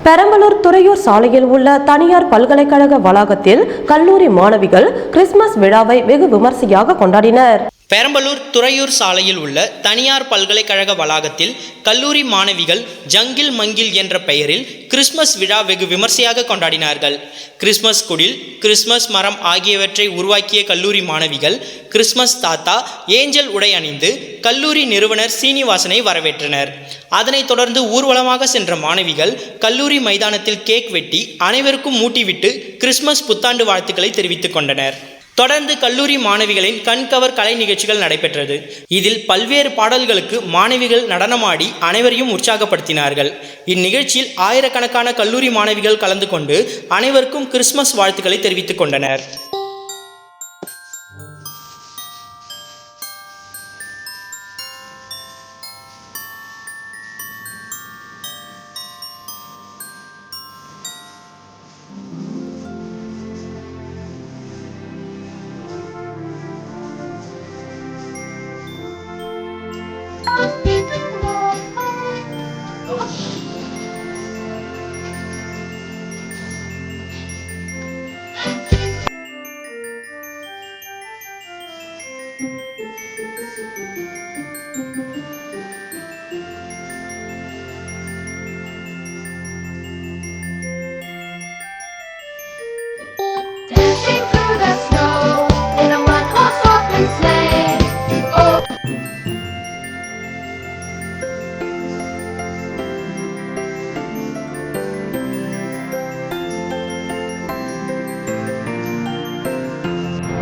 பெரம்பலூர் துறையூர் சாலையில் உள்ள தனியார் பல்கலைக்கழக வளாகத்தில் கல்லூரி மாணவிகள் கிறிஸ்துமஸ் விழாவை வெகு விமர்சையாக கொண்டாடினர். பெரம்பலூர் துறையூர் சாலையில் உள்ள தனியார் பல்கலைக்கழக வளாகத்தில் கல்லூரி மாணவிகள் ஜங்கில் மங்கில் என்ற பெயரில் கிறிஸ்துமஸ் விழா வெகு விமர்சையாக கொண்டாடினார்கள். கிறிஸ்துமஸ் குடில், கிறிஸ்துமஸ் மரம் ஆகியவற்றை உருவாக்கிய கல்லூரி மாணவிகள் கிறிஸ்துமஸ் தாத்தா ஏஞ்சல் உடை அணிந்து கல்லூரி நிறுவனர் சீனிவாசனை வரவேற்றனர். அதனைத் தொடர்ந்து ஊர்வலமாக சென்ற மாணவிகள் கல்லூரி மைதானத்தில் கேக் வெட்டி அனைவருக்கும் மூட்டிவிட்டு கிறிஸ்துமஸ் புத்தாண்டு வாழ்த்துக்களை தெரிவித்துக் கொண்டனர். தொடர்ந்து கல்லூரி மாணவிகளின் கண்கவர் கலை நிகழ்ச்சிகள் நடைபெற்றது. இதில் பல்வேறு பாடல்களுக்கு மாணவிகள் நடனமாடி அனைவரையும் உற்சாகப்படுத்தினார்கள். இந்நிகழ்ச்சியில் ஆயிரக்கணக்கான கல்லூரி மாணவிகள் கலந்து கொண்டு அனைவருக்கும் கிறிஸ்துமஸ் வாழ்த்துக்களை தெரிவித்துக் கொண்டனர்.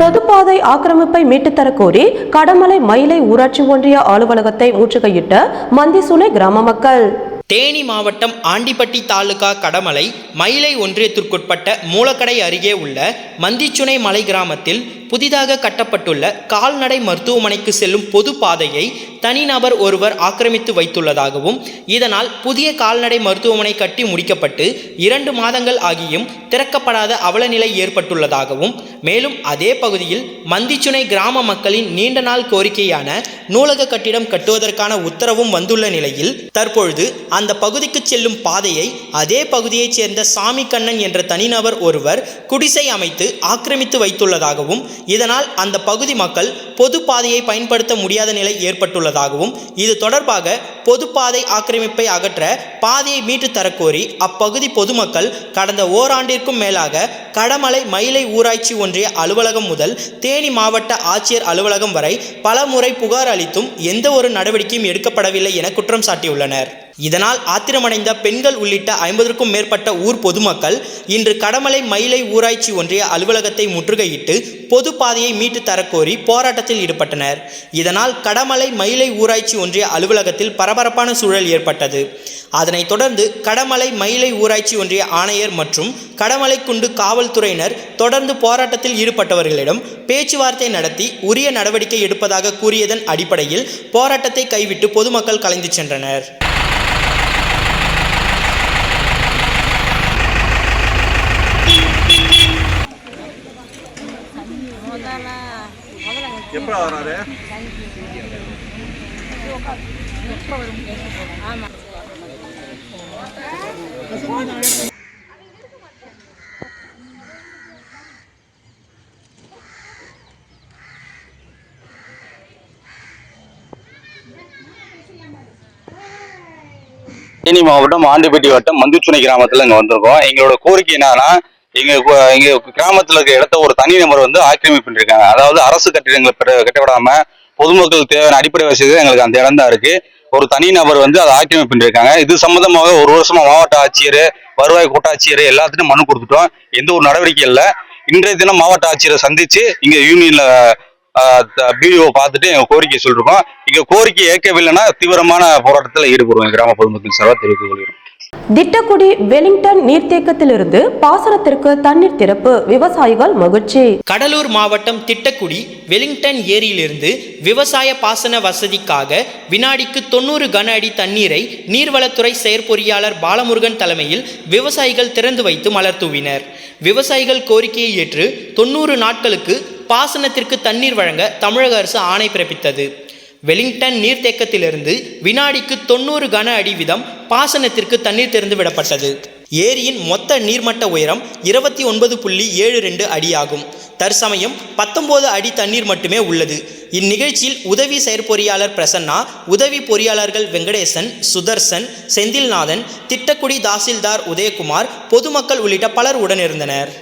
பொதுப்பாதை ஆக்கிரமிப்பை மீட்டுத்தர கோரி கடமலை மயிலை ஊராட்சி ஒன்றிய அலுவலகத்தை முற்றுகையிட்ட மந்திசுனை கிராம மக்கள். தேனி மாவட்டம் ஆண்டிப்பட்டி தாலுகா கடமலை மயிலை ஒன்றியத்திற்குட்பட்ட மூலக்கடை அருகே உள்ள மந்திச்சுனை மலை கிராமத்தில் புதிதாக கட்டப்பட்டுள்ள கால்நடை மருத்துவமனைக்கு செல்லும் பொது பாதையை தனிநபர் ஒருவர் ஆக்கிரமித்து வைத்துள்ளதாகவும், இதனால் புதிய கால்நடை மருத்துவமனை கட்டி முடிக்கப்பட்டு 2 மாதங்கள் ஆகியும் திறக்கப்படாத அவலநிலை ஏற்பட்டுள்ளதாகவும், மேலும் அதே பகுதியில் மந்திச்சுனை கிராம மக்களின் நீண்ட நாள் கோரிக்கையான நூலக கட்டிடம் கட்டுவதற்கான உத்தரவும் வந்துள்ள நிலையில் தற்பொழுது அந்த பகுதிக்கு செல்லும் பாதையை அதே பகுதியைச் சேர்ந்த சாமி கண்ணன் என்ற தனிநபர் ஒருவர் குடிசை அமைத்து ஆக்கிரமித்து வைத்துள்ளதாகவும், இதனால் அந்த பகுதி மக்கள் பொது பாதையை பயன்படுத்த முடியாத நிலை ஏற்பட்டுள்ளதாகவும், இது தொடர்பாக பொது பாதை ஆக்கிரமிப்பை அகற்ற பாதையை மீட்டு தரக்கோரி அப்பகுதி பொதுமக்கள் கடந்த ஓராண்டிற்கும் மேலாக கடமலை மயிலை ஊராட்சி ஒன்றிய அலுவலகம் முதல் தேனி மாவட்ட ஆட்சியர் அலுவலகம் வரை பல முறை புகார் அளித்தும் எந்த ஒரு நடவடிக்கையும் எடுக்கப்படவில்லை என குற்றம் சாட்டியுள்ளனர். இதனால் ஆத்திரமடைந்த பெண்கள் உள்ளிட்ட 50க்கும் மேற்பட்ட ஊர் பொதுமக்கள் இன்று கடமலை மயிலை ஊராட்சி ஒன்றிய அலுவலகத்தை முற்றுகையிட்டு பொது பாதையை மீட்டு தரக்கோரி போராட்டத்தில் ஈடுபட்டனர். இதனால் கடமலை மயிலை ஊராட்சி ஒன்றிய அலுவலகத்தில் பரபரப்பான சூழல் ஏற்பட்டது. அதனைத் தொடர்ந்து கடமலை மயிலை ஊராட்சி ஒன்றிய ஆணையர் மற்றும் கடமலை குண்டு காவல்துறையினர் தொடர்ந்து போராட்டத்தில் ஈடுபட்டவர்களிடம் பேச்சுவார்த்தை நடத்தி உரிய நடவடிக்கை எடுப்பதாக கூறியதன் அடிப்படையில் போராட்டத்தை கைவிட்டு பொதுமக்கள் கலைந்து சென்றனர். எப்போ வராரு? தேனி மாவட்டம் ஆண்டிப்பட்டி வட்டம் மந்திச்சுனை கிராமத்துல இங்க வந்திருக்கோம். எங்களோட கோரிக்கை என்னன்னா, எங்க கிராமத்துல இருக்க இடத்த ஒரு தனி நபர் ஆக்கிரமிப்பு பண்ணிருக்காங்க. அதாவது அரசு கட்டிடங்களை கட்டப்படாம பொதுமக்கள் தேவையான அடிப்படை வசதிகள் எங்களுக்கு அந்த இடம் தான் இருக்கு. ஒரு தனி நபர் அதை ஆக்கிரமிப்பு பண்ணிருக்காங்க. இது சம்பந்தமாக ஒரு வருஷமா மாவட்ட ஆட்சியர், வருவாய் கோட்டாட்சியர் எல்லாத்துக்கும் மனு கொடுத்துட்டோம். எந்த ஒரு நடவடிக்கை இல்லை. இன்றைய தினம் மாவட்ட ஆட்சியரை சந்திச்சு இங்க யூனியன்ல பிடிஓ பார்த்துட்டு எங்க கோரிக்கை சொல்லிருக்கோம். இங்க கோரிக்கை ஏற்கவில்லைன்னா தீவிரமான போராட்டத்தில் ஈடுபடுவோம். கிராம பொதுமக்கள் சார்பாக தெரிவித்துக் கொள்கிறோம். திட்டக்குடி வெலிங்டன் நீர்த்தேக்கத்திலிருந்து பாசனத்திற்கு தண்ணீர் திறப்பு, விவசாயிகள் மகிழ்ச்சி. கடலூர் மாவட்டம் திட்டக்குடி வெலிங்டன் ஏரியிலிருந்து விவசாய பாசன வசதிக்காக வினாடிக்கு 90 கன அடி தண்ணீரை நீர்வளத்துறை செயற்பொறியாளர் பாலமுருகன் தலைமையில் விவசாயிகள் திறந்து வைத்து மலர் தூவினர். விவசாயிகள் கோரிக்கையை ஏற்று 90 நாட்களுக்கு பாசனத்திற்கு தண்ணீர் வழங்க தமிழக அரசு ஆணை பிறப்பித்தது. வெலிங்டன் நீர்த்தேக்கத்திலிருந்து வினாடிக்கு 90 கன அடி வீதம் பாசனத்திற்கு தண்ணீர் திறந்து விடப்பட்டது. ஏரியின் மொத்த நீர்மட்ட உயரம் 29.72 அடியாகும். தற்சமயம் 19 அடி தண்ணீர் மட்டுமே உள்ளது. இந்நிகழ்ச்சியில் உதவி செயற்பொறியாளர் பிரசன்னா, உதவி பொறியாளர்கள் வெங்கடேசன், சுதர்சன், செந்தில்நாதன், திட்டக்குடி தாசில்தார் உதயகுமார், பொதுமக்கள் உள்ளிட்ட பலர் உடனிருந்தனர்.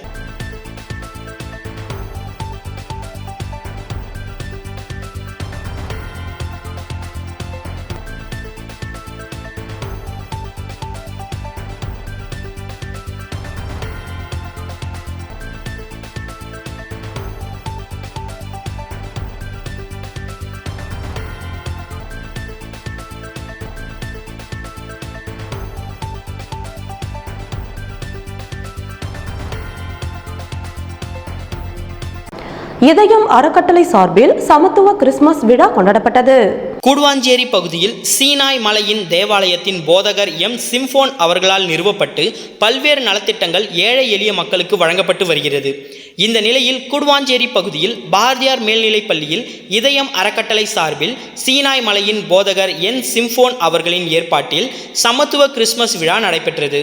இதயம் அறக்கட்டளை சார்பில் சமத்துவ கிறிஸ்துமஸ் விழா கொண்டாடப்பட்டது. கூடுவாஞ்சேரி பகுதியில் சீனாய் மலையின் தேவாலயத்தின் போதகர் எம் சிம்ஃபோன் அவர்களால் நிறுவப்பட்டு பல்வேறு நலத்திட்டங்கள் ஏழை எளிய மக்களுக்கு வழங்கப்பட்டு வருகிறது. இந்த நிலையில் கூடுவாஞ்சேரி பகுதியில் பாரதியார் மேல்நிலைப் பள்ளியில் இதயம் அறக்கட்டளை சார்பில் சீனாய் மலையின் போதகர் என் சிம்ஃபோன் அவர்களின் ஏற்பாட்டில் சமத்துவ கிறிஸ்துமஸ் விழா நடைபெற்றது.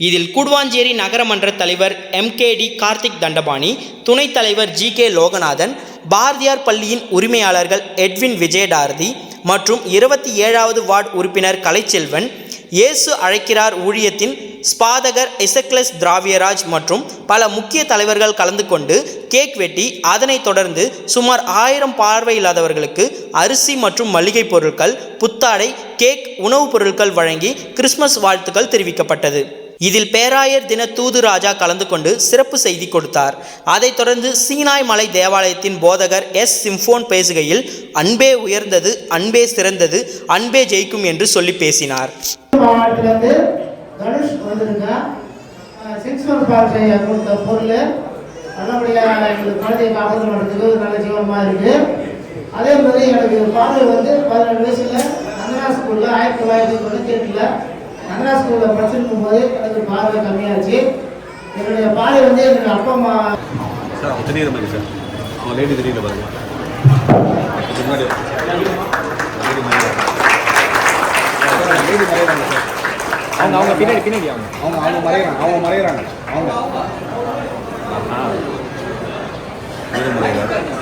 இதில் கூடுவாஞ்சேரி நகரமன்ற தலைவர் MKD கார்த்திக் தண்டபாணி, துணைத் தலைவர் GK லோகநாதன், பாரதியார் பள்ளியின் உரிமையாளர்கள் எட்வின் விஜயடாரதி மற்றும் 27வது வார்டு உறுப்பினர் கலைச்செல்வன், இயேசு அழைக்கிறார் ஊழியத்தின் ஸ்பாதகர் எசக்லஸ் திராவியராஜ் மற்றும் பல முக்கிய தலைவர்கள் கலந்து கொண்டு கேக் வெட்டி, அதனைத் தொடர்ந்து சுமார் 1000 பார்வையில்லாதவர்களுக்கு அரிசி மற்றும் மளிகை பொருட்கள், புத்தாடை, கேக், உணவுப் பொருட்கள் வழங்கி கிறிஸ்துமஸ் வாழ்த்துக்கள் தெரிவிக்கப்பட்டது. இதில் பேராயர் தின தூது ராஜா கலந்து கொண்டு சிறப்பு செய்தி கொடுத்தார். அதைத் தொடர்ந்து சீனாய் மலை தேவாலயத்தின் போதகர் எஸ் சிம்ஃபோன் பேசுகையில், அன்பே உயர்ந்தது, அன்பே சிறந்தது, அன்பே ஜெயிக்கும் என்று சொல்லி பேசினார். அதே மாதிரி எனக்கு பார்வை 17 வயசுல நந்தனா ஸ்கூல்ல 1998 நந்தனா ஸ்கூலில் படிச்சிருக்கும் போது எனக்கு பார்வை கம்மியாச்சு. என்னுடைய பார்வை என்னுடைய அப்பா அம்மா சார் அவங்க தெரியல மாதிரி சார், அவங்க லேடி தெரியல பாருங்க, முன்னாடி லேடி மறைகிறாங்க சார், அவங்க பின்னாடி அவங்க மறைகிறாங்க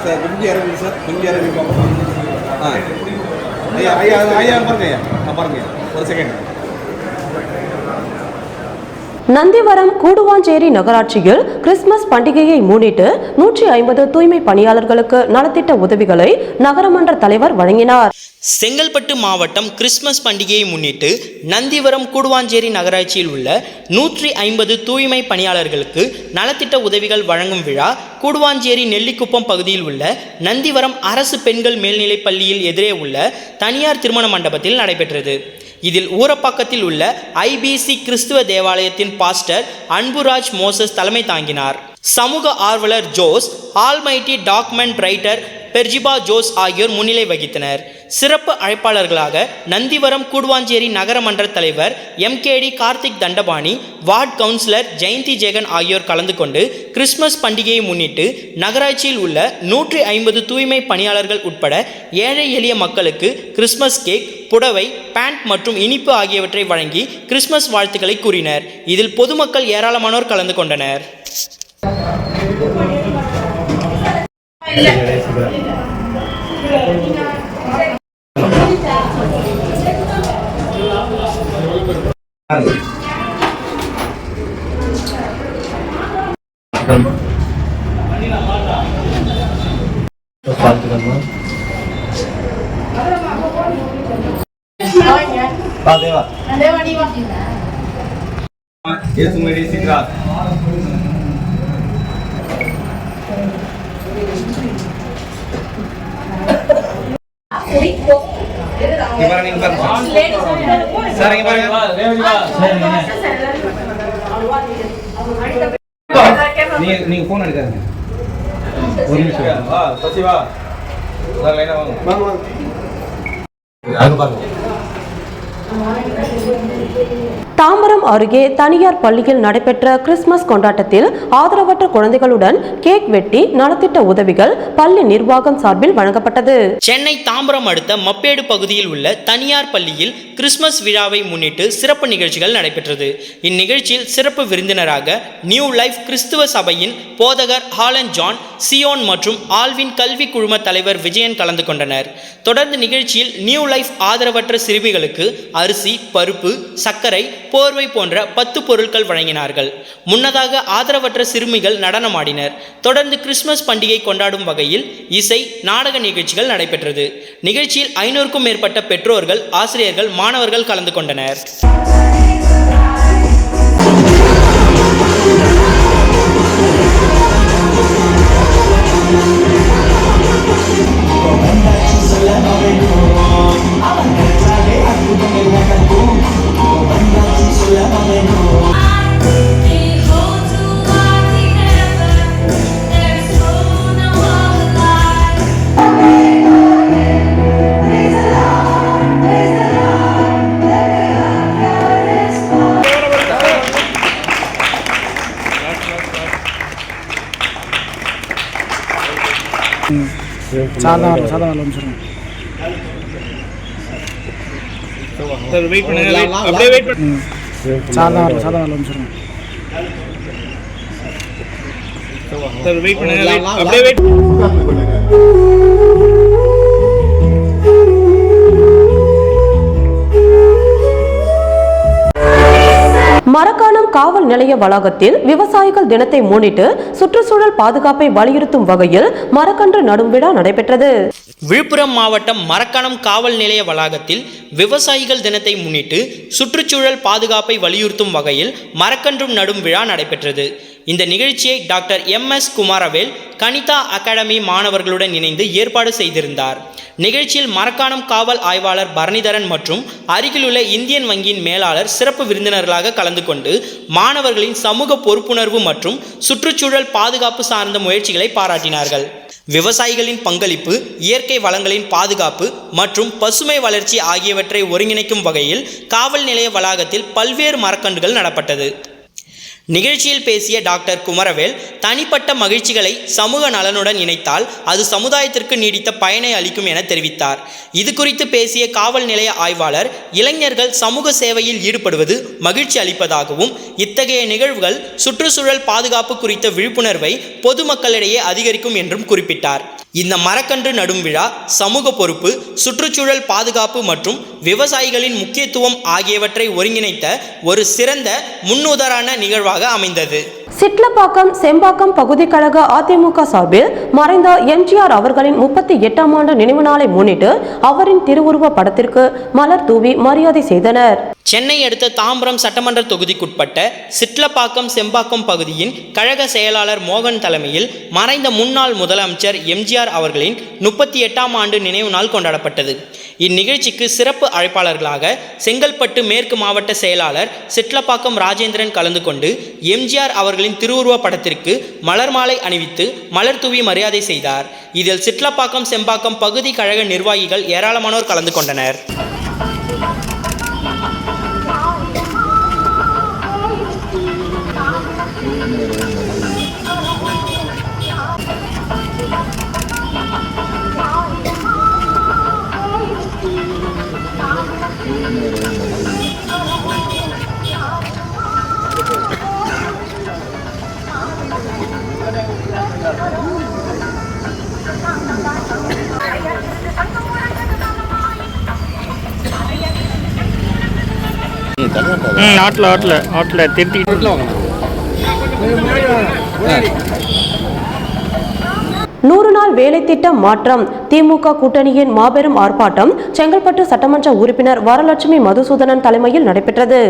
சார். கொஞ்சம் இறங்குங்க சார், கொஞ்சம் இறங்கி பார்ப்போம். ஐயா பாருங்க ஒரு செகண்ட். நந்திவரம் கூடுவாஞ்சேரி நகராட்சியில் கிறிஸ்துமஸ் பண்டிகையை முன்னிட்டு 150 தூய்மை பணியாளர்களுக்கு நலத்திட்ட உதவிகளை நகரமன்ற தலைவர் வழங்கினார். செங்கல்பட்டு மாவட்டம் கிறிஸ்துமஸ் பண்டிகையை முன்னிட்டு நந்திவரம் கூடுவாஞ்சேரி நகராட்சியில் உள்ள 150 தூய்மை பணியாளர்களுக்கு நலத்திட்ட உதவிகள் வழங்கும் விழா கூடுவாஞ்சேரி நெல்லிக்குப்பம் பகுதியில் உள்ள நந்திவரம் அரசு பெண்கள் மேல்நிலைப் பள்ளியில் எதிரே உள்ள தனியார் திருமண மண்டபத்தில் நடைபெற்றது. இதில் ஊரப்பாக்கத்தில் உள்ள IBC கிறிஸ்துவ தேவாலயத்தின் பாஸ்டர் அன்புராஜ் மோசஸ் தலைமை தாங்கினார். சமூக ஆர்வலர் Jose, almighty document writer Berjiba Jose ஆகியோர் முன்னிலை வகித்தனர். சிறப்பு அழைப்பாளர்களாக நந்திவரம் கூடுவாஞ்சேரி நகரமன்ற தலைவர் MKD Karthik Dhandapani, ward councillor Jayanthi Jegan ஆகியோர் கலந்து கொண்டு கிறிஸ்துமஸ் பண்டிகையை முன்னிட்டு நகராட்சியில் உள்ள 150 தூய்மை பணியாளர்கள் உட்பட ஏழை எளிய மக்களுக்கு கிறிஸ்துமஸ் கேக், புடவை, பேண்ட் மற்றும் இனிப்பு ஆகியவற்றை வழங்கி கிறிஸ்துமஸ் வாழ்த்துக்களை கூறினர். இதில் பொதுமக்கள் ஏராளமானோர் கலந்து கொண்டனர். நீங்க போன் எடுக்காதீங்க, ஒரு நிமிஷம். சசிவா லைனா வாங்க. தாம்பரம் அருகே தனியார் பள்ளியில் நடைபெற்ற கிறிஸ்துமஸ் கொண்டாட்டத்தில் ஆதரவற்ற குழந்தைகளுடன் கேக் வெட்டி நலத்திட்ட உதவிகள் பள்ளி நிர்வாகம் சார்பில் வழங்கப்பட்டது. சென்னை தாம்பரம் அடுத்த மப்பேடு பகுதியில் உள்ள தனியார் பள்ளியில் கிறிஸ்துமஸ் விழாவை முன்னிட்டு சிறப்பு நிகழ்ச்சிகள் நடைபெற்றது. இந்நிகழ்ச்சியில் சிறப்பு விருந்தினராக நியூ லைஃப் கிறிஸ்துவ சபையின் போதகர் ஹாலன் ஜான், சியோன் மற்றும் ஆல்வின் கல்வி குழும தலைவர் விஜயன் கலந்து கொண்டனர். தொடர்ந்து நிகழ்ச்சியில் நியூ லைஃப் ஆதரவற்ற சிறுமிகளுக்கு அரிசி, பருப்பு, சர்க்கரை, போர்வை போன்ற 10 பொருட்கள் வழங்கினார்கள். முன்னதாக ஆதரவற்ற சிறுமிகள் நடனமாடினர். தொடர்ந்து கிறிஸ்துமஸ் பண்டிகை கொண்டாடும் வகையில் இசை, நாடக நிகழ்ச்சிகள் நடைபெற்றது. நிகழ்ச்சியில் 500க்கும் மேற்பட்ட பெற்றோர்கள், ஆசிரியர்கள், மாணவர்கள் கலந்து கொண்டனர். சாதா சொல்லுங்க சார் வெயிட் பண்ணுங்க, அப்படியே வெயிட் பண்ணுங்க. சாதா சொல்லுங்க சார் வெயிட் பண்ணுங்க, அப்படியே வெயிட் மரக்காணம் காவல் நிலைய வளாகத்தில் விவசாயிகள் தினத்தை முன்னிட்டு சுற்றுச்சூழல் பாதுகாப்பை வலியுறுத்தும் வகையில் மரக்கன்று நடும் விழா நடைபெற்றது. விழுப்புரம் மாவட்டம் மரக்காணம் காவல் நிலைய வளாகத்தில் விவசாயிகள் தினத்தை முன்னிட்டு சுற்றுச்சூழல் பாதுகாப்பை வலியுறுத்தும் வகையில் மரக்கன்றும் நடும் விழா நடைபெற்றது. இந்த நிகழ்ச்சியை doctor MS Kumaravel Kanitha academy மாணவர்களுடன் இணைந்து ஏற்பாடு செய்திருந்தார். நிகழ்ச்சியில் மரக்காணம் காவல் ஆய்வாளர் பரணிதரன் மற்றும் அருகிலுள்ள இந்தியன் வங்கியின் மேலாளர் சிறப்பு விருந்தினர்களாக கலந்து கொண்டு மாணவர்களின் சமூக பொறுப்புணர்வு மற்றும் சுற்றுச்சூழல் பாதுகாப்பு சார்ந்த முயற்சிகளை பாராட்டினார்கள். விவசாயிகளின் பங்களிப்பு, இயற்கை வளங்களின் பாதுகாப்பு மற்றும் பசுமை வளர்ச்சி ஆகியவற்றை ஒருங்கிணைக்கும் வகையில் காவல் நிலைய வளாகத்தில் பல்வேறு மரக்கன்றுகள் நடப்பட்டது. நிகழ்ச்சியில் பேசிய டாக்டர் குமரவேல், தனிப்பட்ட மகிழ்ச்சிகளை சமூக நலனுடன் இணைத்தால் அது சமுதாயத்திற்கு நீடித்த பயனை அளிக்கும் என தெரிவித்தார். இது குறித்து பேசிய காவல் நிலைய ஆய்வாளர், இளைஞர்கள் சமூக சேவையில் ஈடுபடுவது மகிழ்ச்சி அளிப்பதாகவும் இத்தகைய நிகழ்வுகள் சுற்றுச்சூழல் பாதுகாப்பு குறித்த விழிப்புணர்வை பொதுமக்களிடையே அதிகரிக்கும் என்றும் குறிப்பிட்டார். இந்த மரக்கன்று நடும் விழா சமூக பொறுப்பு, சுற்றுச்சூழல் பாதுகாப்பு மற்றும் விவசாயிகளின் முக்கியத்துவம் ஆகியவற்றை ஒருங்கிணைத்த ஒரு சிறந்த முன்னுதாரண நிகழ்வாக அமைந்தது. சிட்லப்பாக்கம் செம்பாக்கம் பகுதி கழக அதிமுக சார்பில் மறைந்த எம்ஜிஆர் அவர்களின் 38ஆம் ஆண்டு நினைவு நாளை முன்னிட்டு அவரின் திருவுருவ படத்திற்கு மலர் தூவி மரியாதை செய்தனர். சென்னை அடுத்த தாம்பரம் சட்டமன்ற தொகுதிக்குட்பட்ட சிட்லப்பாக்கம் செம்பாக்கம் பகுதியின் கழக செயலாளர் மோகன் தலைமையில் மறைந்த முன்னாள் முதலமைச்சர் எம்ஜிஆர் அவர்களின் 38ஆம் ஆண்டு நினைவு நாள் கொண்டாடப்பட்டது. இந்நிகழ்ச்சிக்கு சிறப்பு அழைப்பாளர்களாக செங்கல்பட்டு மேற்கு மாவட்ட செயலாளர் சிட்லப்பாக்கம் ராஜேந்திரன் கலந்து கொண்டு எம்ஜிஆர் அவர்களின் திருவுருவ படத்திற்கு மலர் மாலை அணிவித்து மலர் தூவி மரியாதை செய்தார். இதில் சிட்லப்பாக்கம் செம்பாக்கம் பகுதி கழக நிர்வாகிகள் ஏராளமானோர் கலந்து கொண்டனர். ஆட்டில் திருத்திட்டு 100 நாள் வேலை திட்டம் மாற்றம். திமுக கூட்டணியின் மாபெரும் ஆர்ப்பாட்டம் செங்கல்பட்டு சட்டமன்ற உறுப்பினர் வரலட்சுமி மதுசூதனன் தலைமையில் நடைபெற்றது.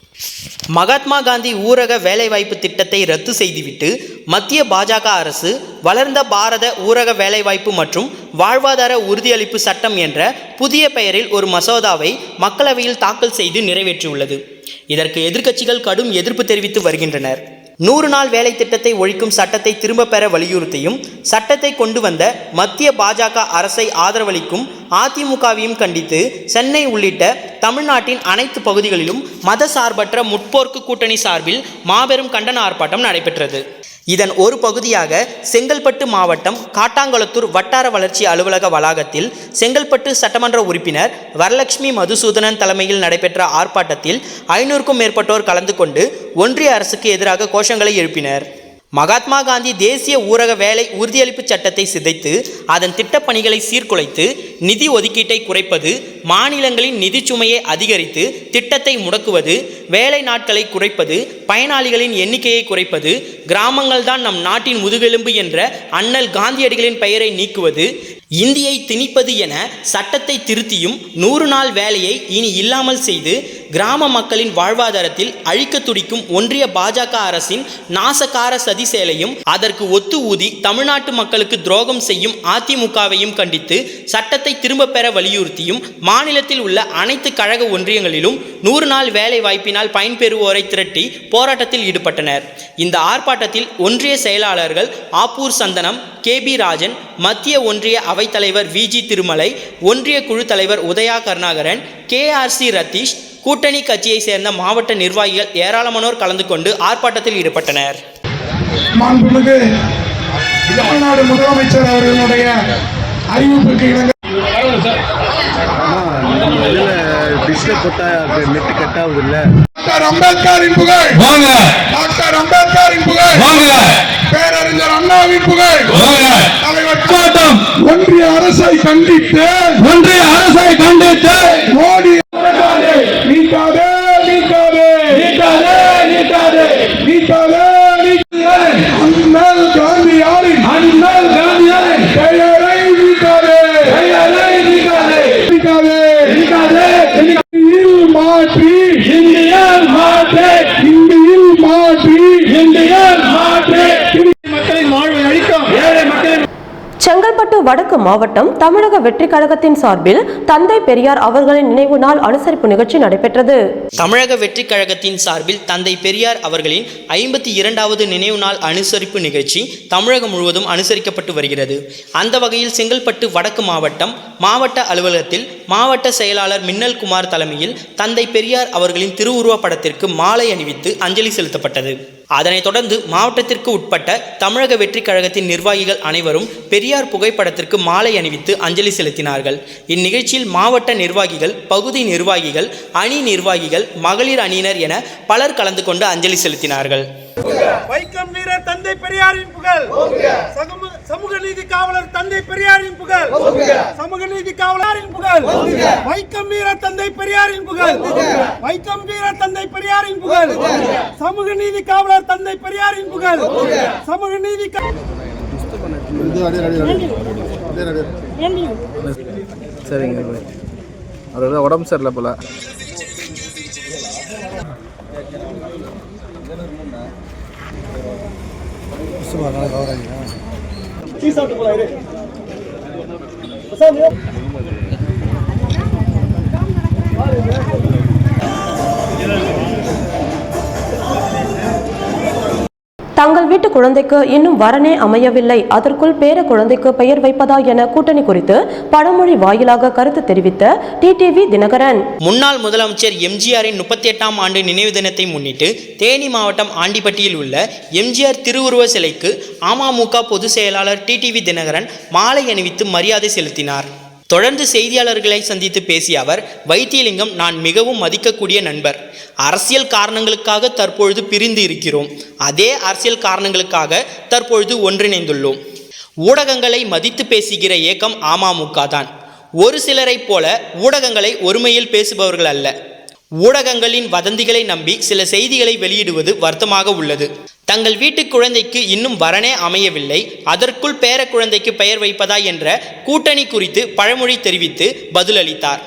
மகாத்மா காந்தி ஊரக வேலைவாய்ப்பு திட்டத்தை ரத்து செய்துவிட்டு மத்திய பாஜக அரசு வளர்ந்த பாரத ஊரக வேலைவாய்ப்பு மற்றும் வாழ்வாதார உறுதியளிப்பு சட்டம் என்ற புதிய பெயரில் ஒரு மசோதாவை மக்களவையில் தாக்கல் செய்து நிறைவேற்றியுள்ளது. இதற்கு எதிர்க்கட்சிகள் கடும் எதிர்ப்பு தெரிவித்து வருகின்றனர். 100 நாள் வேலை திட்டத்தை ஒழிக்கும் சட்டத்தை திரும்பப் பெற வலியுறுத்தியும் சட்டத்தை கொண்டு வந்த மத்திய பாஜக அரசை ஆதரவளிக்கும் அதிமுகவையும் கண்டித்து சென்னை உள்ளிட்ட தமிழ்நாட்டின் அனைத்து பகுதிகளிலும் மதசார்பற்ற முற்போக்கு கூட்டணி சார்பில் மாபெரும் கண்டன ஆர்ப்பாட்டம் நடைபெற்றது. இதன் ஒரு பகுதியாக செங்கல்பட்டு மாவட்டம் காட்டாங்குளத்தூர் வட்டார வளர்ச்சி அலுவலக வளாகத்தில் செங்கல்பட்டு சட்டமன்ற உறுப்பினர் வரலட்சுமி மதுசூதனன் தலைமையில் நடைபெற்ற ஆர்ப்பாட்டத்தில் 500க்கும் மேற்பட்டோர் கலந்து கொண்டு ஒன்றிய அரசுக்கு எதிராக கோஷங்களை எழுப்பினர். மகாத்மா காந்தி தேசிய ஊரக வேலை உறுதியளிப்பு சட்டத்தை சிதைத்து அதன் திட்டப்பணிகளை சீர்குலைத்து நிதி ஒதுக்கீட்டை குறைப்பது, மாநிலங்களின் நிதி சுமையை அதிகரித்து திட்டத்தை முடக்குவது, வேலை நாட்களை குறைப்பது, பயனாளிகளின் எண்ணிக்கையை குறைப்பது, கிராமங்கள்தான் நம் நாட்டின் முதுகெலும்பு என்ற அண்ணல் காந்தியடிகளின் பெயரை நீக்குவது, இந்தியை திணிப்பது என சட்டத்தை திருத்தியும் 100 நாள் வேலையை இனி இல்லாமல் செய்து கிராம மக்களின் வாழ்வாதாரத்தில் அழிக்க துடிக்கும் ஒன்றிய பாஜக அரசின் நாசகார சதி செயலையும் அதற்கு ஒத்து ஊதி தமிழ்நாட்டு மக்களுக்கு துரோகம் செய்யும் அதிமுகவையும் கண்டித்து சட்டத்தை திரும்பப் பெற வலியுறுத்தியும் மாநிலத்தில் உள்ள அனைத்து கழக ஒன்றியங்களிலும் 100 நாள் வேலை வாய்ப்பினால் பயன்பெறுவோரை திரட்டி போராட்டத்தில் ஈடுபட்டனர். இந்த ஆர்ப்பாட்டத்தில் ஒன்றிய செயலாளர்கள் ஆப்பூர் சந்தனம், KB ராஜன், மத்திய ஒன்றிய அவைத்தலைவர் VG திருமலை, ஒன்றிய குழு தலைவர் உதயா கருணாகரன், KRC ரத்தீஷ், கூட்டணி கட்சியை சேர்ந்த மாவட்ட நிர்வாகிகள் ஏராளமானோர் கலந்து கொண்டு ஆர்ப்பாட்டத்தில் ஈடுபட்டனர். மாண்புமிகு தமிழ்நாடு முதலமைச்சர் அவர்களுடைய அறிவிப்புக்கு இணங்க டாக்டர் அம்பேத்கரின் புகழ், டாக்டர் அம்பேத்கரின் புகழ், பேரறிஞர் அண்ணாவின் புகழ், தலைவர் கோட்டம் ஒன்றிய அரசை கண்டித்து மோடி நீக்காதே நீக்காதே நீக்காதே நீக்காதே நீக்காதே அண்ணல் காந்தியாரின் பெயரை நீக்காதே நீக்காதே நீக்காதே இந்தியில் மாற்றி மக்களின் வாழ்வை அளிக்கும் ஏழை மக்களின். செங்கல்பட்டு வடக்கு மாவட்டம் தமிழக வெற்றிக் கழகத்தின் சார்பில் தந்தை பெரியார் அவர்களின் நினைவு நாள் அனுசரிப்பு நிகழ்ச்சி நடைபெற்றது. தமிழக வெற்றிக் கழகத்தின் சார்பில் தந்தை பெரியார் அவர்களின் 52வது நினைவு நாள் அனுசரிப்பு நிகழ்ச்சி தமிழகம் முழுவதும் அனுசரிக்கப்பட்டு வருகிறது. அந்த வகையில் செங்கல்பட்டு வடக்கு மாவட்ட அலுவலகத்தில் மாவட்ட செயலாளர் மின்னல் குமார் தலைமையில் தந்தை பெரியார் அவர்களின் திருவுருவ படத்திற்கு மாலை அணிவித்து அஞ்சலி செலுத்தப்பட்டது. அதனைத் தொடர்ந்து மாவட்டத்திற்கு உட்பட்ட தமிழக வெற்றிக் கழகத்தின் நிர்வாகிகள் அனைவரும் பெரியார் புகைப்படத்திற்கு மாலை அணிவித்து அஞ்சலி செலுத்தினார்கள். இந்நிகழ்ச்சியில் மாவட்ட நிர்வாகிகள், பகுதி நிர்வாகிகள், அணி நிர்வாகிகள், மகளிர் அணியினர் என பலர் கலந்து கொண்டு அஞ்சலி செலுத்தினார்கள். வைக்கம் வீரர் தந்தை பெரியாரின் புகழ், சமூக நீதி காவலர் தந்தை பெரியாரின் புகழ், சமூக நீதி காவலரின் புகழ், வைக்கம் வீரர் தந்தை பெரியாரின் புகழ், வைக்கம் வீரர் தந்தை பெரியாரின் புகழ், சமூக நீதி காவலர் தந்தை பெரியாரின் புகழ், சமூக நீதி சரிங்க, அது உடம்பு சரியில்லை போல. தங்கள் வீட்டு குழந்தைக்கு இன்னும் வரனே அமையவில்லை, அதற்குள் பேர குழந்தைக்கு பெயர் வைப்பதா என கூட்டணி குறித்து படமொழி வாயிலாக கருத்து தெரிவித்த TTV தினகரன். முன்னாள் முதலமைச்சர் எம்ஜிஆரின் 38ஆம் ஆண்டு நினைவு தினத்தை முன்னிட்டு தேனி மாவட்டம் ஆண்டிப்பட்டியில் உள்ள எம்ஜிஆர் திருவுருவ சிலைக்கு அமமுக பொதுச் செயலாளர் TTV தினகரன் மாலை அணிவித்து மரியாதை செலுத்தினார். தொடர்ந்து செய்தியாளர்களை சந்தித்து பேசிய அவர், வைத்தியலிங்கம் நான் மிகவும் மதிக்கக்கூடிய நண்பர். அரசியல் காரணங்களுக்காக தற்பொழுது பிரிந்து இருக்கிறோம். அதே அரசியல் காரணங்களுக்காக தற்பொழுது ஒன்றிணைந்துள்ளோம். ஊடகங்களை மதித்து பேசுகிற இயக்கம் அமமுக தான். ஒரு சிலரைப் போல ஊடகங்களை ஒருமையில் பேசுபவர்கள் அல்ல. ஊடகங்களின் வதந்திகளை நம்பி சில செய்திகளை வெளியிடுவது வருத்தமாக உள்ளது. தங்கள் வீட்டு குழந்தைக்கு இன்னும் வரனே அமையவில்லை, அதற்குள் பேர குழந்தைக்கு பெயர் வைப்பதா என்ற கூட்டணி குறித்து பழமொழி தெரிவித்து பதிலளித்தார்.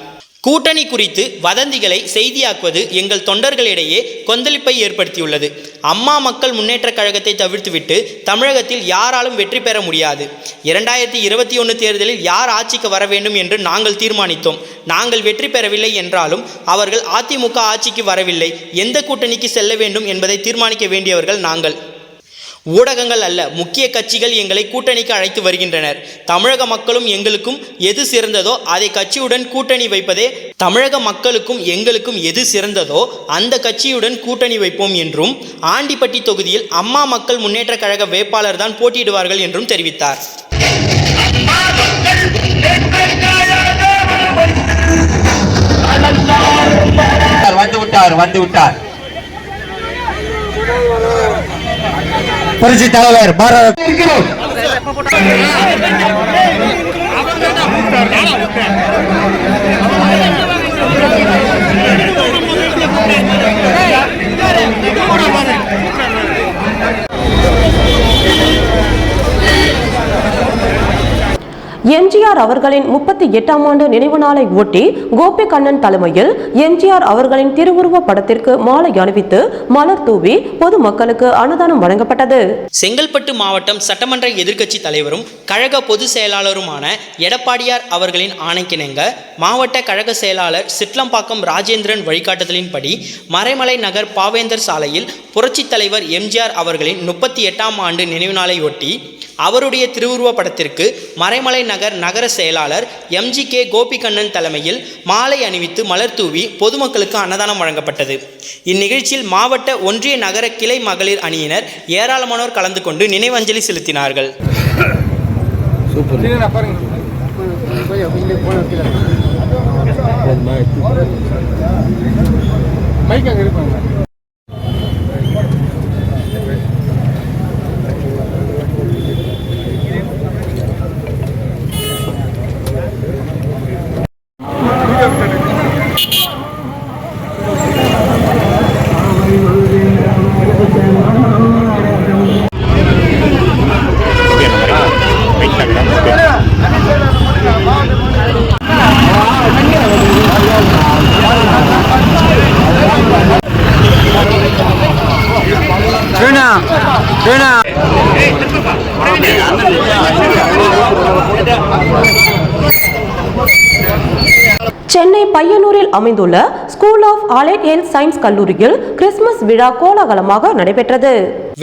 கூட்டணி குறித்து வதந்திகளை செய்தியாக்குவது எங்கள் தொண்டர்களிடையே கொந்தளிப்பை ஏற்படுத்தியுள்ளது. அம்மா மக்கள் முன்னேற்ற கழகத்தை தவிர்த்துவிட்டு தமிழகத்தில் யாராலும் வெற்றி பெற முடியாது. 2021 தேர்தலில் யார் ஆட்சிக்கு வர வேண்டும் என்று நாங்கள் தீர்மானித்தோம். நாங்கள் வெற்றி பெறவில்லை என்றாலும் அவர்கள் அதிமுக ஆட்சிக்கு வரவில்லை. எந்த கூட்டணிக்கு செல்ல வேண்டும் என்பதை தீர்மானிக்க வேண்டியவர்கள் நாங்கள். ஊடகங்கள் அல்ல, முக்கிய கட்சிகள் எங்களை கூட்டணிக்கு அழைத்து வருகின்றனர். தமிழக மக்களும் எங்களுக்கும் எது சிறந்ததோ அதை கட்சியுடன் கூட்டணி வைப்பதே. தமிழக மக்களுக்கும் எங்களுக்கும் எது சிறந்ததோ அந்த கட்சியுடன் கூட்டணி வைப்போம் என்றும், ஆண்டிப்பட்டி தொகுதியில் அம்மா மக்கள் முன்னேற்ற கழக வேட்பாளர் தான் போட்டியிடுவார்கள் என்றும் தெரிவித்தார். வந்துவிட்டார் புரட்சி தலைவர் பாரத எம்ஜிஆர் அவர்களின் 38ஆம் ஆண்டு நினைவு நாளை ஒட்டி கோபி கண்ணன் தலைமையில் எம்ஜிஆர் அவர்களின் திருவுருவ படத்திற்கு மாலை அணிவித்து மலர் தூவி பொதுமக்களுக்கு அன்னதானம் வழங்கப்பட்டது. செங்கல்பட்டு மாவட்டம் சட்டமன்ற எதிர்க்கட்சி தலைவரும் கழக பொதுச் செயலாளருமான எடப்பாடியார் அவர்களின் ஆணைக்கிணங்க மாவட்ட கழக செயலாளர் சிட்லம்பாக்கம் ராஜேந்திரன் வழிகாட்டுதலின்படி மறைமலை நகர் பாவேந்தர் சாலையில் புரட்சித் தலைவர் எம்ஜிஆர் அவர்களின் 38ஆம் ஆண்டு நினைவு நாளை ஒட்டி அவருடைய திருவுருவ படத்திற்கு மறைமலை நகர் நகர செயலாளர் MGK கோபிகண்ணன் தலைமையில் மாலை அணிவித்து மலர் தூவி பொதுமக்களுக்கு அன்னதானம் வழங்கப்பட்டது. இந்நிகழ்ச்சியில் மாவட்ட ஒன்றிய நகர கிளை மகளிர் அணியினர் ஏராளமானோர் கலந்து கொண்டு நினைவஞ்சலி செலுத்தினார்கள். சென்னை பையனூரில் அமைந்துள்ள school of allied health science கல்லூரியில் கிறிஸ்துமஸ் விழா கோலாகலமாக நடைபெற்றது.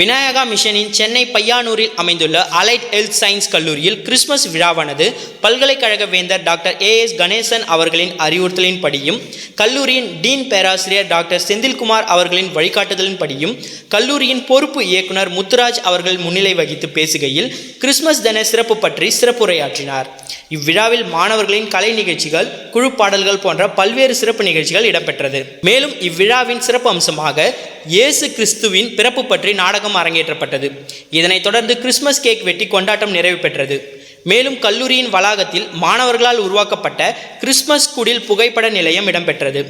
விநாயகா மிஷனின் சென்னை பையானூரில் அமைந்துள்ள அலைட் ஹெல்த் சயின்ஸ் கல்லூரியில் கிறிஸ்துமஸ் விழாவானது பல்கலைக்கழக வேந்தர் டாக்டர் AS கணேசன் அவர்களின் அறிவுறுத்தலின்படியும் கல்லூரியின் டீன் பேராசிரியர் டாக்டர் செந்தில்குமார் அவர்களின் வழிகாட்டுதலின்படியும் கல்லூரியின் பொறுப்பு இயக்குனர் முத்துராஜ் அவர்கள் முன்னிலை வகித்து பேசுகையில் கிறிஸ்துமஸ் தின சிறப்பு பற்றி சிறப்புரையாற்றினார். இவ்விழாவில் மாணவர்களின் கலை நிகழ்ச்சிகள், குழு பாடல்கள் போன்ற பல்வேறு சிறப்பு நிகழ்ச்சிகள் இடம்பெற்றது. மேலும் இவ்விழாவின் சிறப்பு அம்சமாக இயேசு கிறிஸ்துவின் பிறப்பு பற்றி நாடகம் அரங்கேற்றப்பட்டது. இதனைத் தொடர்ந்து கிறிஸ்துமஸ் கேக் வெட்டி கொண்டாட்டம் நிறைவு பெற்றது. மேலும் கல்லூரியின் வளாகத்தில் மாணவர்களால் உருவாக்கப்பட்ட கிறிஸ்துமஸ் குடில் புகைப்பட நிலையம் இடம்பெற்றது.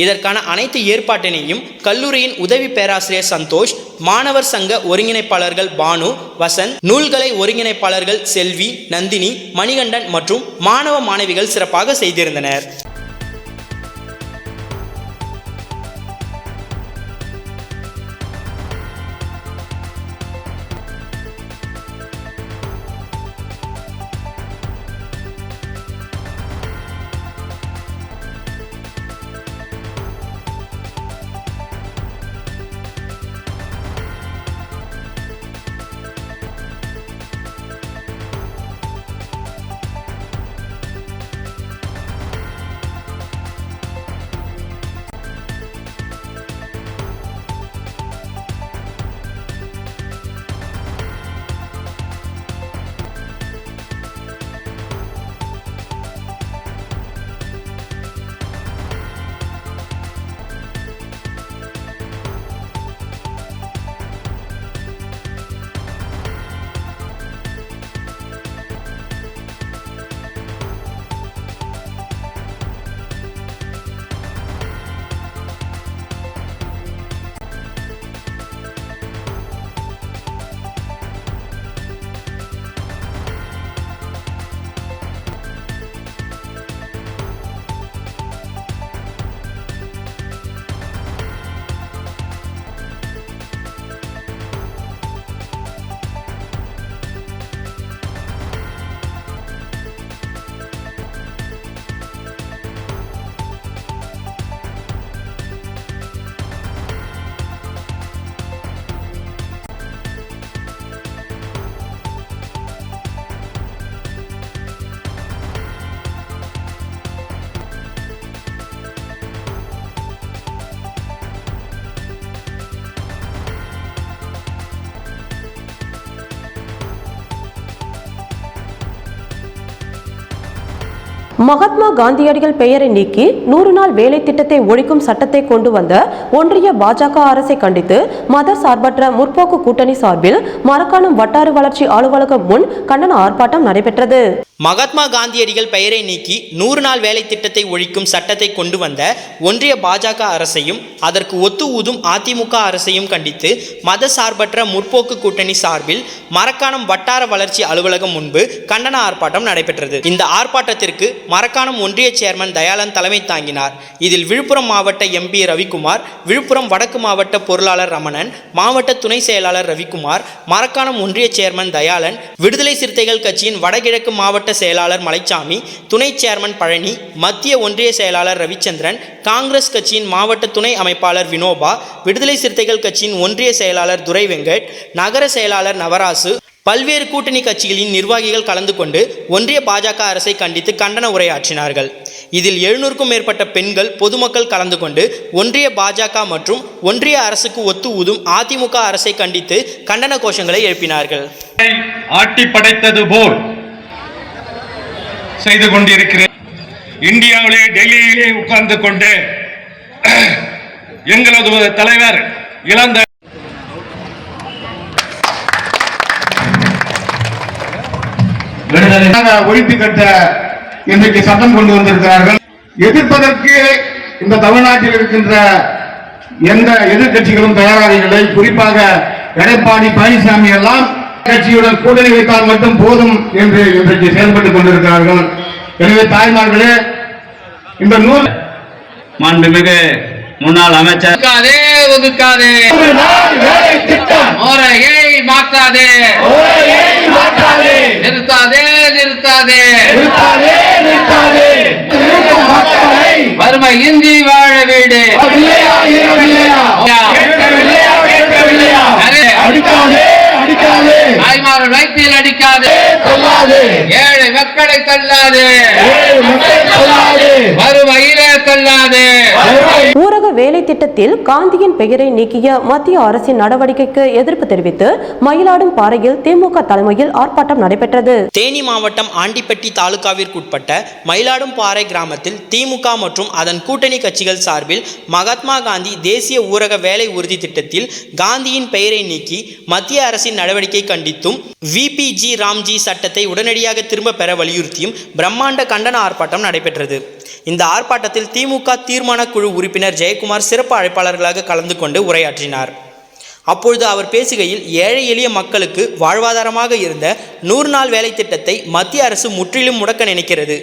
இதற்கான அனைத்து ஏற்பாட்டினையும் கல்லூரியின் உதவி பேராசிரியர் சந்தோஷ், மாணவர் சங்க ஒருங்கிணைப்பாளர்கள் பானு, வசந்த், நூல்களை ஒருங்கிணைப்பாளர்கள் செல்வி, நந்தினி, மணிகண்டன் மற்றும் மாணவ மாணவிகள் சிறப்பாக செய்திருந்தனர். மகாத்மா காந்தியடிகள் பெயரை நீக்கி 100 நாள் வேலை திட்டத்தை ஒழிக்கும் சட்டத்தை கொண்டு வந்த ஒன்றிய பாஜக அரசை கண்டித்து மத சார்பற்ற முற்போக்கு கூட்டணி சார்பில் மரக்காணம் வட்டார வளர்ச்சி அலுவலகம் முன் கண்டன ஆர்ப்பாட்டம் நடைபெற்றது. மகாத்மா காந்தியடிகள் பெயரை நீக்கி 100 நாள் வேலை திட்டத்தை ஒழிக்கும் சட்டத்தை கொண்டு வந்த ஒன்றிய பாஜக அரசையும் அதற்கு ஒத்து ஊதும் அதிமுக அரசையும் கண்டித்து மத சார்பற்ற முற்போக்கு கூட்டணி சார்பில் மரக்காணம் வட்டார வளர்ச்சி அலுவலகம் முன்பு கண்டன ஆர்ப்பாட்டம் நடைபெற்றது. இந்த ஆர்ப்பாட்டத்திற்கு மரக்காணம் ஒன்றிய சேர்மன் தயாளன் தலைமை தாங்கினார். இதில் விழுப்புரம் மாவட்ட எம்பி ரவிக்குமார், விழுப்புரம் வடக்கு மாவட்ட பொருளாளர் ரமணன், மாவட்ட துணை செயலாளர் ரவிக்குமார், மரக்காணம் ஒன்றிய சேர்மன் தயாளன், விடுதலை சிறுத்தைகள் கட்சியின் வடகிழக்கு மாவட்ட செயலாளர் மலைச்சாமி, துணை சேர்மன் பழனி, மத்திய ஒன்றிய செயலாளர் ரவிச்சந்திரன், காங்கிரஸ் கட்சியின் மாவட்ட துணை அமைப்பாளர் வினோபா, விடுதலை சிறுத்தைகள் கட்சியின் ஒன்றிய செயலாளர் துரை வெங்கட், நகர செயலாளர் நவராசு, பல்வேறு கூட்டணி கட்சிகளின் நிர்வாகிகள் கலந்து கொண்டு ஒன்றிய பாஜக அரசை கண்டித்து கண்டன உரையாற்றினார்கள். இதில் 700க்கும் மேற்பட்ட பெண்கள், பொதுமக்கள் கலந்து கொண்டு ஒன்றிய பாஜக மற்றும் ஒன்றிய அரசுக்கு ஒத்து ஊதும் அதிமுக அரசை கண்டித்து கண்டன கோஷங்களை எழுப்பினார்கள். ஆட்டி படைத்தது போல் செய்து கொண்டிருக்கிறேன். இந்தியாவிலே டெல்லியிலே உட்கார்ந்து கொண்டு எங்களது தலைவர் இழந்த ஒழித்து கட்ட இன்றைக்கு சட்டம் கொண்டு வந்திருக்கிறார்கள். எதிர்ப்பதற்கு இந்த தமிழ்நாட்டில் இருக்கின்ற எந்த எதிர்கட்சிகளும் தயாராக இல்லை. குறிப்பாக எடப்பாடி பழனிசாமி எல்லாம் கட்சியுடன் கூட்டணி வைத்தால் மட்டும் போதும் என்று இன்றைக்கு செயல்பட்டுக் கொண்டிருக்கிறார்கள். எனவே தாய்மார்களே, இந்த நூல் மாண்புமிகு முன்னாள் அமைச்சர் ஒதுக்காதே மாற்றாதே நிறுத்தாதே நிறுத்தாதே வறுமை இன்றி வாழ வீடு தாய்மார்கள் வயிற்றில் அடிக்காது, ஏழை மக்களை தள்ளாது, வறுமையிலே தள்ளாது. ஊரக வேலை திட்டத்தில் காந்தியின் பெயரை நீக்கிய மத்திய அரசின் நடவடிக்கைக்கு எதிர்ப்பு தெரிவித்து மயிலாடும் பாறையில் திமுக தலைமையில் ஆர்ப்பாட்டம் நடைபெற்றது. தேனி மாவட்டம் ஆண்டிப்பட்டி தாலுகாவிற்குட்பட்ட மயிலாடும் பாறை கிராமத்தில் திமுக மற்றும் அதன் கூட்டணி கட்சிகள் சார்பில் மகாத்மா காந்தி தேசிய ஊரக வேலை உறுதி திட்டத்தில் காந்தியின் பெயரை நீக்கி மத்திய அரசின் நடவடிக்கை கண்டித்தும் விபிஜி ராம்ஜி சட்டத்தை உடனடியாக திரும்ப பெற வலியுறுத்தியும் பிரம்மாண்ட கண்டன ஆர்ப்பாட்டம் நடைபெற்றது. இந்த ஆர்ப்பாட்டத்தில் திமுக தீர்மான குழு உறுப்பினர் ஜெயக்குமார் சிறப்பு அழைப்பாளர்களாக கலந்து கொண்டு உரையாற்றினார். அப்பொழுது அவர் பேசுகையில், ஏழை எளிய மக்களுக்கு வாழ்வாதாரமாக இருந்த 100 நாள் வேலை திட்டத்தை மத்திய அரசு முற்றிலும் முடக்க நினைக்கிறது.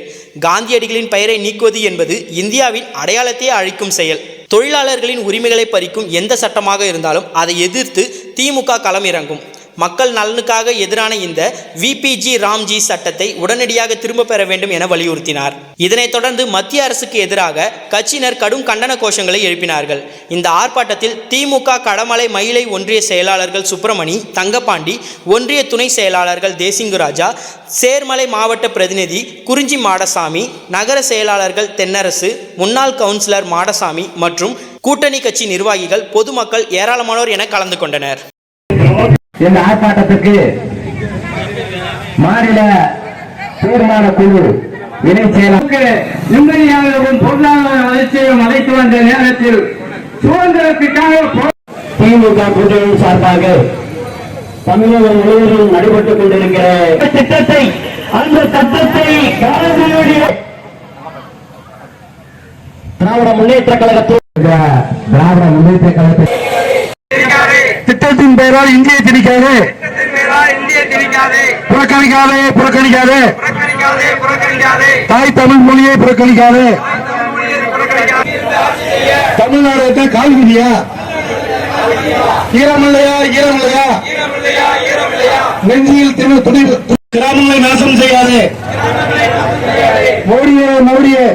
காந்தியடிகளின் பெயரை நீக்குவது என்பது இந்தியாவின் அடையாளத்தையே அழிக்கும் செயல். தொழிலாளர்களின் உரிமைகளை பறிக்கும் எந்த சட்டமாக இருந்தாலும் அதை எதிர்த்து திமுக களம் இறங்கும். மக்கள் நலனுக்காக எதிரான இந்த விபிஜி ராம்ஜி சட்டத்தை உடனடியாக திரும்ப பெற வேண்டும் என வலியுறுத்தினார். இதனைத் தொடர்ந்து மத்திய அரசுக்கு எதிராக கட்சியினர் கடும் கண்டன கோஷங்களை எழுப்பினார்கள். இந்த ஆர்ப்பாட்டத்தில் திமுக கடமலை மயிலை ஒன்றிய செயலாளர்கள் சுப்பிரமணி, தங்கப்பாண்டி, ஒன்றிய துணை செயலாளர்கள் தேசிங்குராஜா, சேர்மலை மாவட்ட பிரதிநிதி குறிஞ்சி மாடசாமி, நகர செயலாளர்கள் தென்னரசு, முன்னாள் கவுன்சிலர் மாடசாமி மற்றும் கூட்டணி கட்சி நிர்வாகிகள், பொதுமக்கள் ஏராளமானோர் என கலந்து கொண்டனர். இந்த ஆர்ப்பாட்டத்துக்கு மாநில தீர்மான குழு இணை செயலாளர் நிம்மதியாகவும் பொருளாதார வளர்ச்சியையும் அழைத்து வந்த நேரத்தில் சுதந்திரத்துக்காக திமுக கூட்டணி சார்பாக தமிழகம் முழுவதும் நடைபெற்றுக் கொண்டிருக்கிற திட்டத்தை, அந்த சட்டத்தை திராவிட முன்னேற்ற கழகத்தை திட்டத்தின் பெயரால் இந்தியை திணிக்காது, புறக்கணிக்காதே, தாய் தமிழ் மொழியை புறக்கணிக்காதே. தமிழ்நாடு கால்குடியா, ஈரமில்லையா, நெஞ்சியில் கிராமங்களை நாசம் செய்யாதே. மோடியே.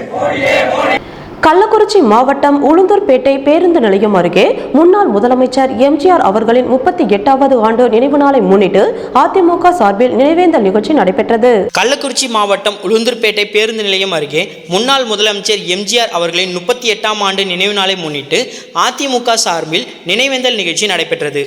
கள்ளக்குறிச்சி மாவட்டம் உளுந்தூர்பேட்டை பேருந்து நிலையம் அருகே முன்னாள் முதலமைச்சர் எம்ஜிஆர் அவர்களின் 38வது ஆண்டு நினைவு நாளை முன்னிட்டு அதிமுக சார்பில் நினைவேந்தல் நிகழ்ச்சி நடைபெற்றது. கள்ளக்குறிச்சி மாவட்டம் உளுந்தூர்பேட்டை பேருந்து நிலையம் அருகே முன்னாள் முதலமைச்சர் எம்ஜிஆர் அவர்களின் 38ஆம் ஆண்டு நினைவு நாளை முன்னிட்டு அதிமுக சார்பில் நினைவேந்தல் நிகழ்ச்சி நடைபெற்றது.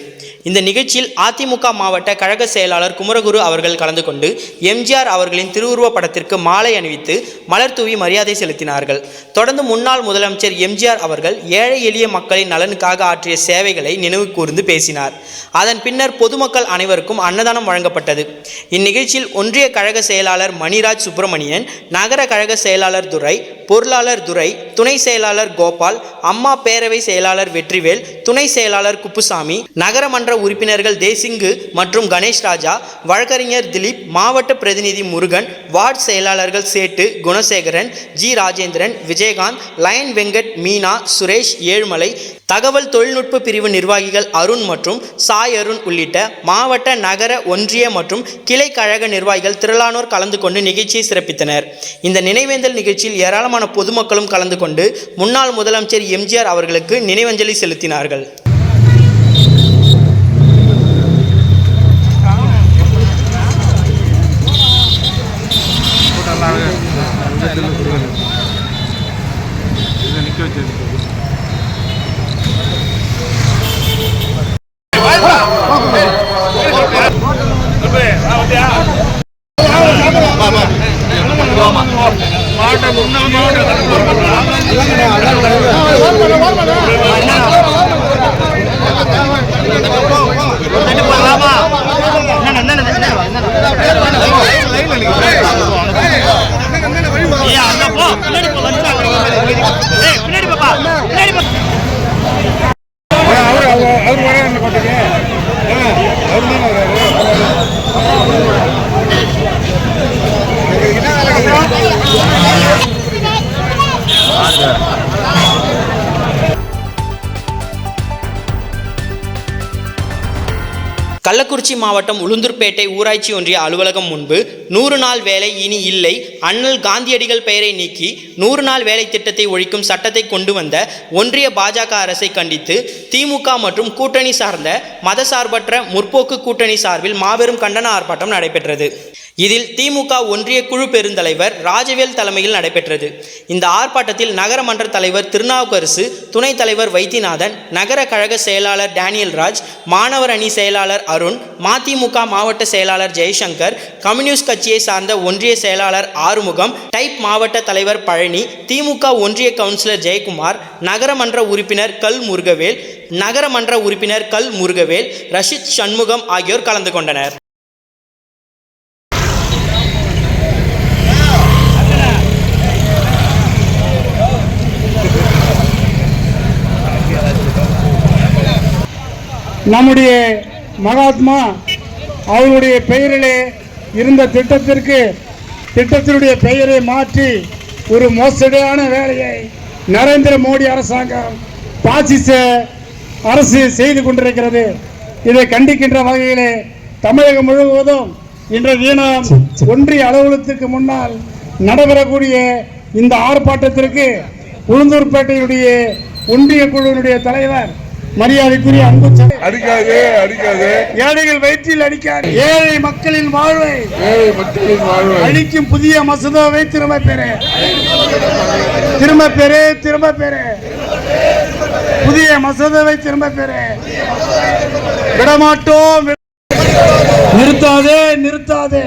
இந்த நிகழ்ச்சியில் அதிமுக மாவட்ட கழக செயலாளர் குமரகுரு அவர்கள் கலந்து கொண்டு எம்ஜிஆர் அவர்களின் திருவுருவப் படத்திற்கு மாலை அணிவித்து மலர் தூவி மரியாதை செலுத்தினார்கள். தொடர்ந்து முன்னாள் முதலமைச்சர் எம்ஜிஆர் அவர்கள் ஏழை எளிய மக்களின் நலனுக்காக ஆற்றிய சேவைகளை நினைவு கூர்ந்து பேசினார். அதன் பின்னர் பொதுமக்கள் அனைவருக்கும் அன்னதானம் வழங்கப்பட்டது. இந்நிகழ்ச்சியில் ஒன்றிய கழக செயலாளர் மணிராஜ் சுப்பிரமணியன், நகர கழக செயலாளர் துரை, பொருளாளர் துரை, துணை செயலாளர் கோபால், அம்மா பேரவை செயலாளர் வெற்றிவேல், துணை செயலாளர் குப்புசாமி, நகரமன்ற உறுப்பினர்கள் தேசிங்கு மற்றும் கணேஷ் ராஜா, வழக்கறிஞர் திலீப், மாவட்ட பிரதிநிதி முருகன், வார்டு செயலாளர்கள் சேட்டு, குணசேகரன், ஜி ராஜேந்திரன், விஜயகாந்த், லயன் வெங்கட், மீனா, சுரேஷ், ஏழுமலை, தகவல் தொழில்நுட்ப பிரிவு நிர்வாகிகள் அருண் மற்றும் சாய் அருண் உள்ளிட்ட மாவட்ட, நகர, ஒன்றிய மற்றும் கிளை கழக நிர்வாகிகள் திரளானோர் கலந்து கொண்டு நிகழ்ச்சியை சிறப்பித்தனர். இந்த நினைவேந்தல் நிகழ்ச்சியில் ஏராளமான பொதுமக்களும் கலந்து கொண்டு முன்னாள் முதலமைச்சர் எம்ஜிஆர் அவர்களுக்கு நினைவஞ்சலி செலுத்தினார்கள். கள்ளக்குறிச்சி மாவட்டம் உளுந்தூர்பேட்டை ஊராட்சி ஒன்றிய அலுவலகம் முன்பு 100 நாள் வேலை இனி இல்லை, அண்ணல் காந்தியடிகள் பெயரை நீக்கி 100 நாள் வேலை திட்டத்தை ஒழிக்கும் சட்டத்தை கொண்டு வந்த ஒன்றிய பாஜக அரசை கண்டித்து திமுக மற்றும் கூட்டணி சார்ந்த மதசார்பற்ற முற்போக்கு கூட்டணி சார்பில் மாபெரும் கண்டன ஆர்ப்பாட்டம் நடைபெற்றது. இதில் திமுக ஒன்றிய குழு பெருந்தலைவர் ராஜவேல் தலைமையில் நடைபெற்றது. இந்த ஆர்ப்பாட்டத்தில் நகரமன்ற தலைவர் திருநாவுக்கரசு, துணைத் தலைவர் வைத்தியநாதன், நகர கழக செயலாளர் டேனியல் ராஜ், மாணவர் அணி செயலாளர் அருண், மதிமுக மாவட்ட செயலாளர் ஜெய்சங்கர், கம்யூனிஸ்ட் கட்சியை சார்ந்த ஒன்றிய செயலாளர் ஆறுமுகம், டைப் மாவட்ட தலைவர் பழனி, திமுக ஒன்றிய கவுன்சிலர் ஜெயக்குமார், நகரமன்ற உறுப்பினர் கல் முருகவேல், நகரமன்ற உறுப்பினர் கல் முருகவேல், ரஷித் சண்முகம் ஆகியோர் கலந்து கொண்டனர். நம்முடைய மகாத்மா அவருடைய பெயரிலே இருந்த திட்டத்தினுடைய பெயரை மாற்றி ஒரு மோசடியான வேலையை நரேந்திர மோடி அரசாங்கம் பாசிச அரசு செய்து கொண்டிருக்கிறது. இதை கண்டிக்கின்ற வகையிலே தமிழகம் முழுவதும் இன்றைய தினம் ஒன்றிய அலுவலகத்திற்கு முன்னால் நடைபெறக்கூடிய இந்த ஆர்ப்பாட்டத்திற்கு உளுந்தூர்பேட்டையுடைய ஒன்றிய குழுவினுடைய தலைவர் மரியாதைக்குரிய அன்பு ஏழைகள் வயிற்றில் அடிக்காது, ஏழை மக்களின் வாழ்வை அழிக்கும் புதிய மசோதாவை திரும்ப பெறு புதிய மசோதாவை திரும்ப பெறு விடமாட்டோம். நிறுத்தாதே